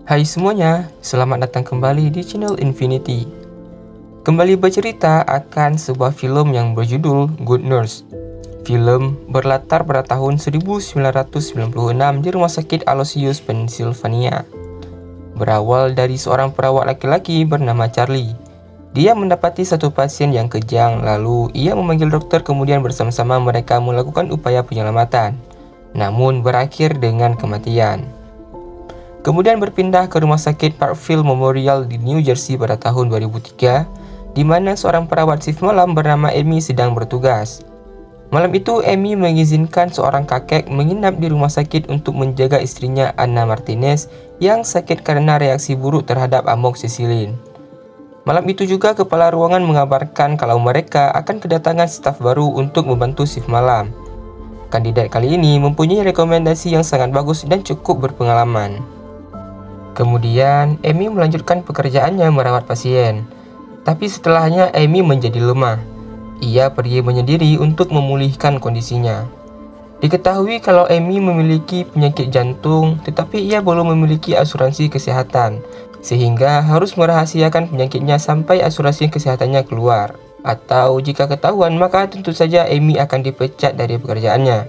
Hai semuanya, selamat datang kembali di channel Infinity. Kembali bercerita akan sebuah film yang berjudul Good Nurse. Film berlatar pada tahun 1996 di Rumah Sakit Aloysius, Pennsylvania. Berawal dari seorang perawat laki-laki bernama Charlie. Dia mendapati satu pasien yang kejang, lalu ia memanggil dokter, kemudian bersama-sama mereka melakukan upaya penyelamatan. Namun berakhir dengan kematian. Kemudian berpindah ke Rumah Sakit Parkville Memorial di New Jersey pada tahun 2003, di mana seorang perawat shift malam bernama Amy sedang bertugas. Malam itu, Amy mengizinkan seorang kakek menginap di rumah sakit untuk menjaga istrinya Anna Martinez yang sakit karena reaksi buruk terhadap amoxicillin. Malam itu juga kepala ruangan mengabarkan kalau mereka akan kedatangan staf baru untuk membantu shift malam. Kandidat kali ini mempunyai rekomendasi yang sangat bagus dan cukup berpengalaman. Kemudian, Amy melanjutkan pekerjaannya merawat pasien. Tapi setelahnya, Amy menjadi lemah. Ia pergi menyendiri untuk memulihkan kondisinya. Diketahui kalau Amy memiliki penyakit jantung, tetapi ia belum memiliki asuransi kesehatan, sehingga harus merahasiakan penyakitnya sampai asuransi kesehatannya keluar. Atau jika ketahuan, maka tentu saja Amy akan dipecat dari pekerjaannya.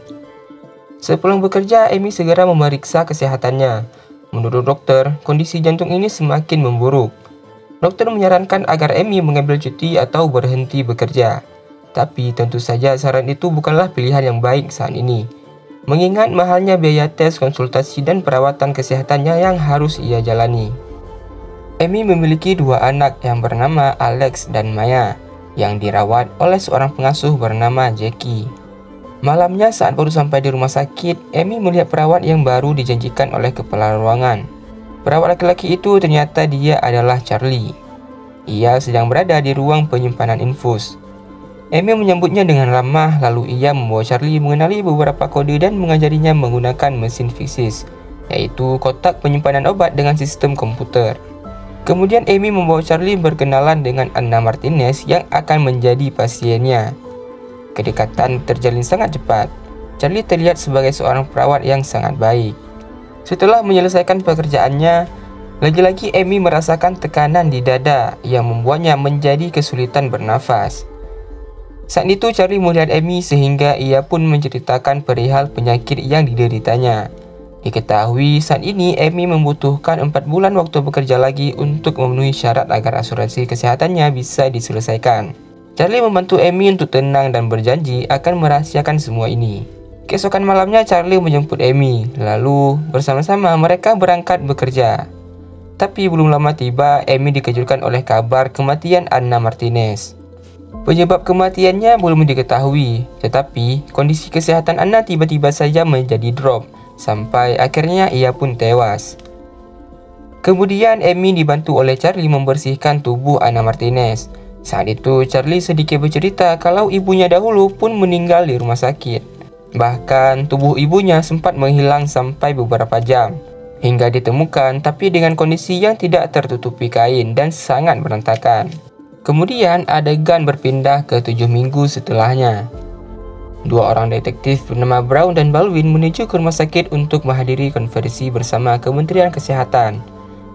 Sepulang bekerja, Amy segera memeriksa kesehatannya. Menurut dokter, kondisi jantung ini semakin memburuk. Dokter menyarankan agar Amy mengambil cuti atau berhenti bekerja. Tapi tentu saja saran itu bukanlah pilihan yang baik saat ini, mengingat mahalnya biaya tes, konsultasi, dan perawatan kesehatannya yang harus ia jalani. Amy memiliki dua anak yang bernama Alex dan Maya, yang dirawat oleh seorang pengasuh bernama Jackie. Malamnya saat baru sampai di rumah sakit, Amy melihat perawat yang baru dijanjikan oleh kepala ruangan. Perawat laki-laki itu ternyata dia adalah Charlie. Ia sedang berada di ruang penyimpanan infus. Amy menyambutnya dengan ramah, lalu ia membawa Charlie mengenali beberapa kode dan mengajarinya menggunakan mesin Fixis, yaitu kotak penyimpanan obat dengan sistem komputer. Kemudian Amy membawa Charlie berkenalan dengan Anna Martinez yang akan menjadi pasiennya. Kedekatan terjalin sangat cepat. Charlie terlihat sebagai seorang perawat yang sangat baik. Setelah menyelesaikan pekerjaannya, lagi-lagi Amy merasakan tekanan di dada yang membuatnya menjadi kesulitan bernafas. Saat itu Charlie melihat Amy sehingga ia pun menceritakan perihal penyakit yang dideritanya. Diketahui saat ini Amy membutuhkan 4 bulan waktu bekerja lagi untuk memenuhi syarat agar asuransi kesehatannya bisa diselesaikan. Charlie membantu Amy untuk tenang dan berjanji akan merahasiakan semua ini. Keesokan malamnya Charlie menjemput Amy, lalu bersama-sama mereka berangkat bekerja. Tapi belum lama tiba, Amy dikejutkan oleh kabar kematian Anna Martinez. Penyebab kematiannya belum diketahui, tetapi kondisi kesehatan Anna tiba-tiba saja menjadi drop, sampai akhirnya ia pun tewas. Kemudian Amy dibantu oleh Charlie membersihkan tubuh Anna Martinez. Saat itu Charlie sedikit bercerita kalau ibunya dahulu pun meninggal di rumah sakit. Bahkan tubuh ibunya sempat menghilang sampai beberapa jam, hingga ditemukan tapi dengan kondisi yang tidak tertutupi kain dan sangat berantakan. Kemudian adegan berpindah ke 7 minggu setelahnya. Dua orang detektif bernama Brown dan Baldwin menuju ke rumah sakit untuk menghadiri konferensi bersama Kementerian Kesehatan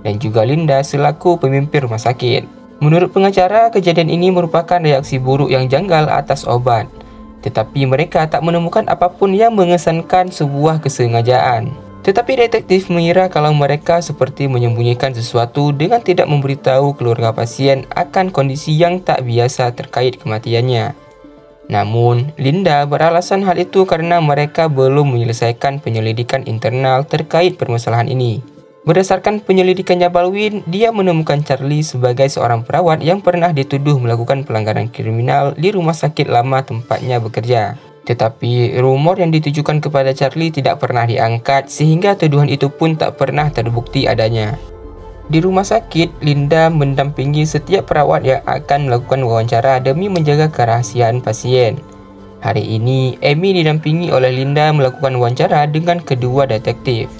dan juga Linda selaku pemimpin rumah sakit. Menurut pengacara, kejadian ini merupakan reaksi buruk yang janggal atas obat. Tetapi mereka tak menemukan apapun yang mengesankan sebuah kesengajaan. Tetapi detektif mengira kalau mereka seperti menyembunyikan sesuatu dengan tidak memberitahu keluarga pasien akan kondisi yang tak biasa terkait kematiannya. Namun, Linda beralasan hal itu karena mereka belum menyelesaikan penyelidikan internal terkait permasalahan ini. Berdasarkan penyelidikannya Baldwin, dia menemukan Charlie sebagai seorang perawat yang pernah dituduh melakukan pelanggaran kriminal di rumah sakit lama tempatnya bekerja. Tetapi rumor yang ditujukan kepada Charlie tidak pernah diangkat sehingga tuduhan itu pun tak pernah terbukti adanya. Di rumah sakit, Linda mendampingi setiap perawat yang akan melakukan wawancara demi menjaga kerahasiaan pasien. Hari ini, Amy didampingi oleh Linda melakukan wawancara dengan kedua detektif.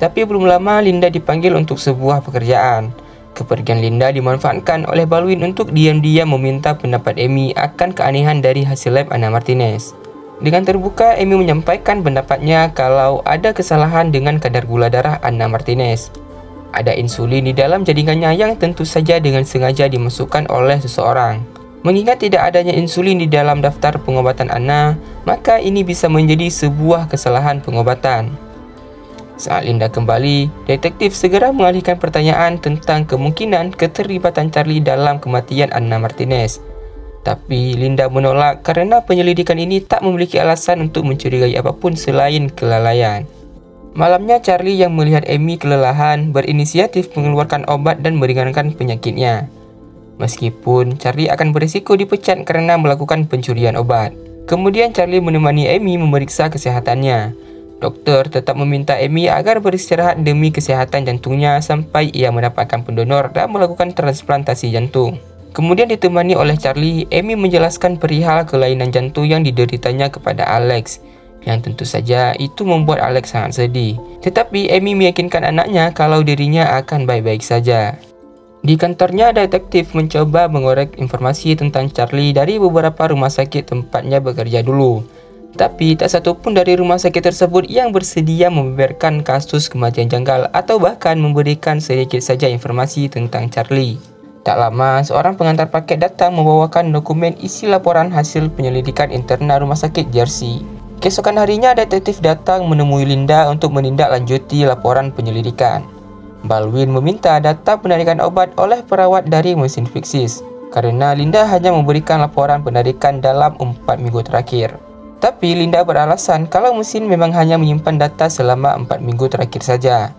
Tapi belum lama Linda dipanggil untuk sebuah pekerjaan. Kepergian Linda dimanfaatkan oleh Baldwin untuk diam-diam meminta pendapat Amy akan keanehan dari hasil lab Anna Martinez. Dengan terbuka, Amy menyampaikan pendapatnya kalau ada kesalahan dengan kadar gula darah Anna Martinez. Ada insulin di dalam jaringannya yang tentu saja dengan sengaja dimasukkan oleh seseorang. Mengingat tidak adanya insulin di dalam daftar pengobatan Anna, maka ini bisa menjadi sebuah kesalahan pengobatan. Saat Linda kembali, detektif segera mengalihkan pertanyaan tentang kemungkinan keterlibatan Charlie dalam kematian Anna Martinez. Tapi Linda menolak karena penyelidikan ini tak memiliki alasan untuk mencurigai apapun selain kelalaian. Malamnya Charlie yang melihat Amy kelelahan berinisiatif mengeluarkan obat dan meringankan penyakitnya. Meskipun Charlie akan berisiko dipecat karena melakukan pencurian obat. Kemudian Charlie menemani Amy memeriksa kesehatannya. Dokter tetap meminta Amy agar beristirahat demi kesehatan jantungnya sampai ia mendapatkan pendonor dan melakukan transplantasi jantung. Kemudian ditemani oleh Charlie, Amy menjelaskan perihal kelainan jantung yang dideritanya kepada Alex, yang tentu saja itu membuat Alex sangat sedih. Tetapi Amy meyakinkan anaknya kalau dirinya akan baik-baik saja. Di kantornya, detektif mencoba mengorek informasi tentang Charlie dari beberapa rumah sakit tempatnya bekerja dulu. Tapi tak satu pun dari rumah sakit tersebut yang bersedia membeberkan kasus kematian janggal atau bahkan memberikan sedikit saja informasi tentang Charlie. Tak lama, seorang pengantar paket datang membawakan dokumen isi laporan hasil penyelidikan internal rumah sakit Jersey. Keesokan harinya, detektif datang menemui Linda untuk menindaklanjuti laporan penyelidikan. Baldwin meminta data penarikan obat oleh perawat dari mesin Fixis, karena Linda hanya memberikan laporan penarikan dalam 4 minggu terakhir. Tapi Linda beralasan kalau mesin memang hanya menyimpan data selama 4 minggu terakhir saja.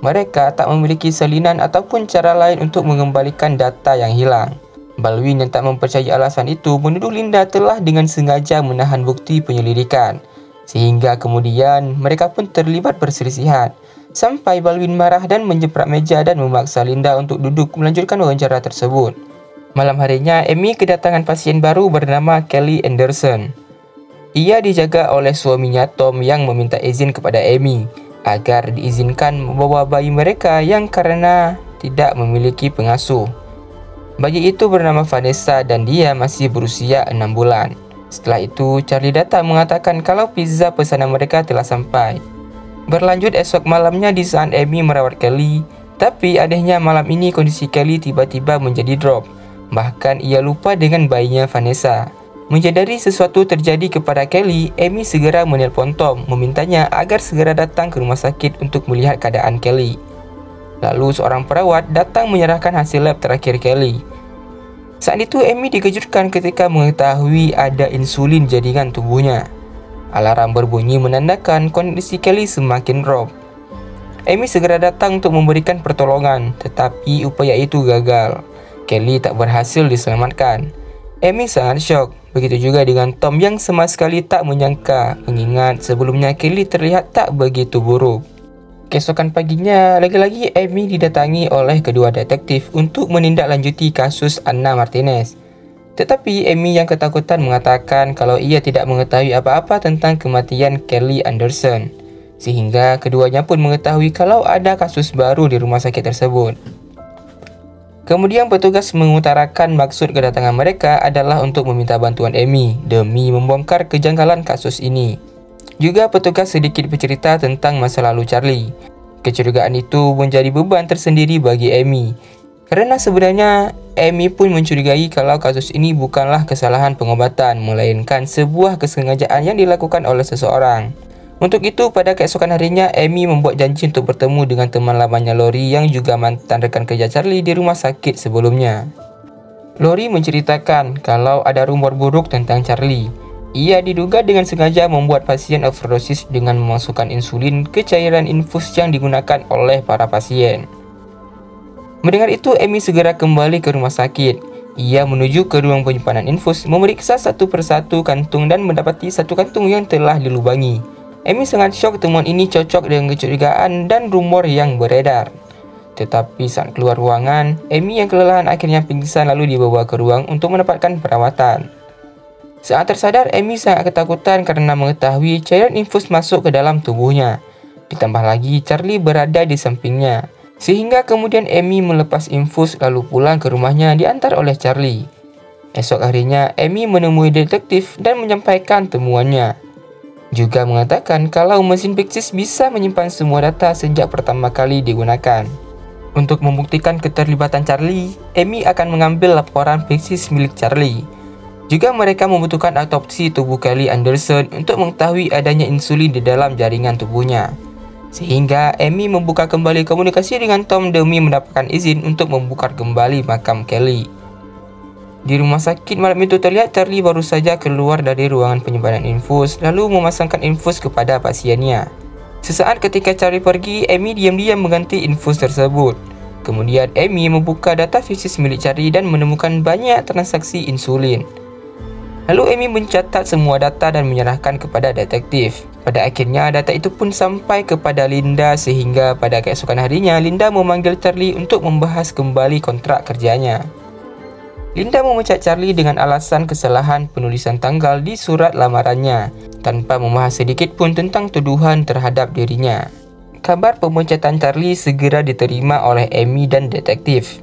Mereka tak memiliki salinan ataupun cara lain untuk mengembalikan data yang hilang. Baldwin yang tak mempercayai alasan itu menuduh Linda telah dengan sengaja menahan bukti penyelidikan. Sehingga kemudian mereka pun terlibat perselisihan. Sampai Baldwin marah dan menjeprak meja dan memaksa Linda untuk duduk melanjutkan wawancara tersebut. Malam harinya, Amy kedatangan pasien baru bernama Kelly Anderson. Ia dijaga oleh suaminya Tom yang meminta izin kepada Amy agar diizinkan membawa bayi mereka yang karena tidak memiliki pengasuh. Bayi itu bernama Vanessa dan dia masih berusia 6 bulan. Setelah itu, Charlie datang mengatakan kalau pizza pesanan mereka telah sampai. Berlanjut esok malamnya di saat Amy merawat Kelly, tapi anehnya malam ini kondisi Kelly tiba-tiba menjadi drop. Bahkan ia lupa dengan bayinya Vanessa. Menyadari sesuatu terjadi kepada Kelly, Amy segera menelpon Tom memintanya agar segera datang ke rumah sakit untuk melihat keadaan Kelly. Lalu seorang perawat datang menyerahkan hasil lab terakhir Kelly. Saat itu Amy dikejutkan ketika mengetahui ada insulin jaringan tubuhnya. Alarm berbunyi menandakan kondisi Kelly semakin drop. Amy segera datang untuk memberikan pertolongan, tetapi upaya itu gagal. Kelly tak berhasil diselamatkan. Amy sangat syok, begitu juga dengan Tom yang sama sekali tak menyangka, mengingat sebelumnya Kelly terlihat tak begitu buruk. Keesokan paginya, lagi-lagi Amy didatangi oleh kedua detektif untuk menindaklanjuti kasus Anna Martinez. Tetapi Amy yang ketakutan mengatakan kalau ia tidak mengetahui apa-apa tentang kematian Kelly Anderson, sehingga keduanya pun mengetahui kalau ada kasus baru di rumah sakit tersebut. Kemudian petugas mengutarakan maksud kedatangan mereka adalah untuk meminta bantuan Amy demi membongkar kejanggalan kasus ini. Juga petugas sedikit bercerita tentang masa lalu Charlie. Kecurigaan itu menjadi beban tersendiri bagi Amy, karena sebenarnya Amy pun mencurigai kalau kasus ini bukanlah kesalahan pengobatan, melainkan sebuah kesengajaan yang dilakukan oleh seseorang. Untuk itu, pada keesokan harinya, Amy membuat janji untuk bertemu dengan teman lamanya Lori yang juga mantan rekan kerja Charlie di rumah sakit sebelumnya. Lori menceritakan kalau ada rumor buruk tentang Charlie. Ia diduga dengan sengaja membuat pasien overdosis dengan memasukkan insulin ke cairan infus yang digunakan oleh para pasien. Mendengar itu, Amy segera kembali ke rumah sakit. Ia menuju ke ruang penyimpanan infus, memeriksa satu persatu kantung dan mendapati satu kantung yang telah dilubangi. Amy sangat syok temuan ini cocok dengan kecurigaan dan rumor yang beredar. Tetapi saat keluar ruangan, Amy yang kelelahan akhirnya pingsan lalu dibawa ke ruang untuk mendapatkan perawatan. Saat tersadar, Amy sangat ketakutan karena mengetahui cairan infus masuk ke dalam tubuhnya. Ditambah lagi, Charlie berada di sampingnya. Sehingga kemudian Amy melepas infus lalu pulang ke rumahnya diantar oleh Charlie. Esok harinya, Amy menemui detektif dan menyampaikan temuannya. Juga mengatakan kalau mesin Fixis bisa menyimpan semua data sejak pertama kali digunakan. Untuk membuktikan keterlibatan Charlie, Amy akan mengambil laporan fesis milik Charlie. Juga mereka membutuhkan autopsi tubuh Kelly Anderson untuk mengetahui adanya insulin di dalam jaringan tubuhnya. Sehingga Amy membuka kembali komunikasi dengan Tom demi mendapatkan izin untuk membuka kembali makam Kelly. Di rumah sakit malam itu terlihat Charlie baru saja keluar dari ruangan penyimpanan infus lalu memasangkan infus kepada pasiennya. Sesaat ketika Charlie pergi, Amy diam-diam mengganti infus tersebut. Kemudian Amy membuka data fesis milik Charlie dan menemukan banyak transaksi insulin. Lalu Amy mencatat semua data dan menyerahkan kepada detektif. Pada akhirnya data itu pun sampai kepada Linda sehingga pada keesokan harinya Linda memanggil Charlie untuk membahas kembali kontrak kerjanya. Linda memecat Charlie dengan alasan kesalahan penulisan tanggal di surat lamarannya, tanpa membahas sedikit pun tentang tuduhan terhadap dirinya. Kabar pemecatan Charlie segera diterima oleh Amy dan detektif,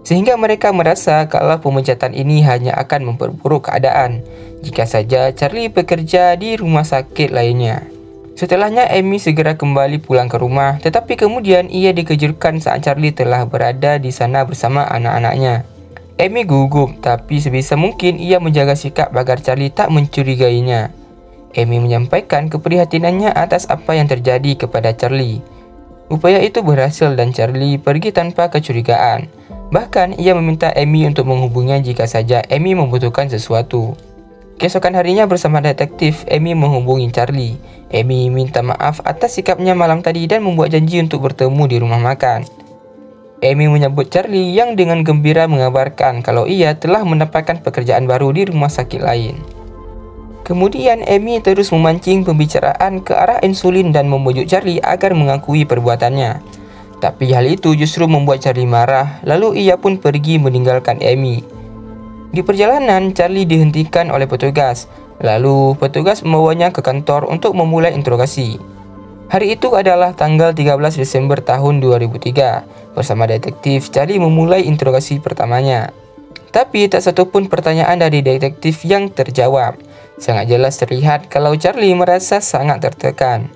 sehingga mereka merasa kalau pemecatan ini hanya akan memperburuk keadaan jika saja Charlie bekerja di rumah sakit lainnya. Setelahnya Amy segera kembali pulang ke rumah, tetapi kemudian ia dikejutkan saat Charlie telah berada di sana bersama anak-anaknya. Amy gugup, tapi sebisa mungkin ia menjaga sikap agar Charlie tak mencurigainya. Amy menyampaikan keprihatinannya atas apa yang terjadi kepada Charlie. Upaya itu berhasil dan Charlie pergi tanpa kecurigaan. Bahkan ia meminta Amy untuk menghubunginya jika saja Amy membutuhkan sesuatu. Keesokan harinya bersama detektif, Amy menghubungi Charlie. Amy minta maaf atas sikapnya malam tadi dan membuat janji untuk bertemu di rumah makan. Amy menyambut Charlie yang dengan gembira mengabarkan kalau ia telah mendapatkan pekerjaan baru di rumah sakit lain. Kemudian Amy terus memancing pembicaraan ke arah insulin dan membujuk Charlie agar mengakui perbuatannya. Tapi hal itu justru membuat Charlie marah, lalu ia pun pergi meninggalkan Amy. Di perjalanan, Charlie dihentikan oleh petugas, lalu petugas membawanya ke kantor untuk memulai interogasi. Hari itu adalah tanggal 13 Desember tahun 2003. Bersama detektif, Charlie memulai interogasi pertamanya. Tapi tak satu pun pertanyaan dari detektif yang terjawab. Sangat jelas terlihat kalau Charlie merasa sangat tertekan.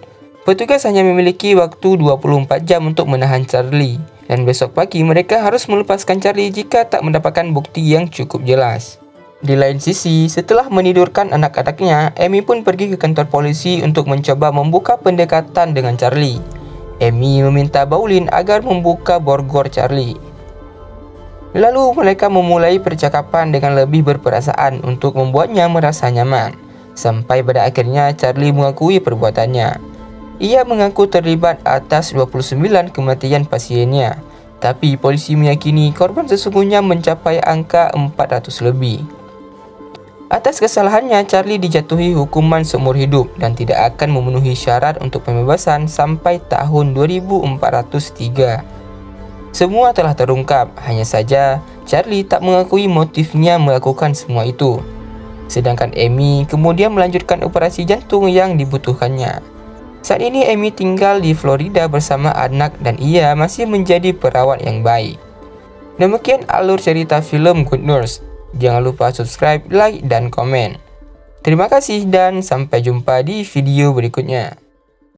Petugas hanya memiliki waktu 24 jam untuk menahan Charlie. Dan besok pagi mereka harus melepaskan Charlie jika tak mendapatkan bukti yang cukup jelas. Di lain sisi, setelah menidurkan anak-anaknya, Amy pun pergi ke kantor polisi untuk mencoba membuka pendekatan dengan Charlie. Amy meminta Pauline agar membuka borgol Charlie. Lalu mereka memulai percakapan dengan lebih berperasaan untuk membuatnya merasa nyaman. Sampai pada akhirnya Charlie mengakui perbuatannya. Ia mengaku terlibat atas 29 kematian pasiennya. Tapi polisi meyakini korban sesungguhnya mencapai angka 400 lebih. Atas kesalahannya, Charlie dijatuhi hukuman seumur hidup dan tidak akan memenuhi syarat untuk pembebasan sampai tahun 2403. Semua telah terungkap, hanya saja Charlie tak mengakui motifnya melakukan semua itu. Sedangkan Amy kemudian melanjutkan operasi jantung yang dibutuhkannya. Saat ini Amy tinggal di Florida bersama anak dan ia masih menjadi perawat yang baik. Demikian alur cerita film Good Nurse. Jangan lupa subscribe, like, dan komen. Terima kasih dan sampai jumpa di video berikutnya.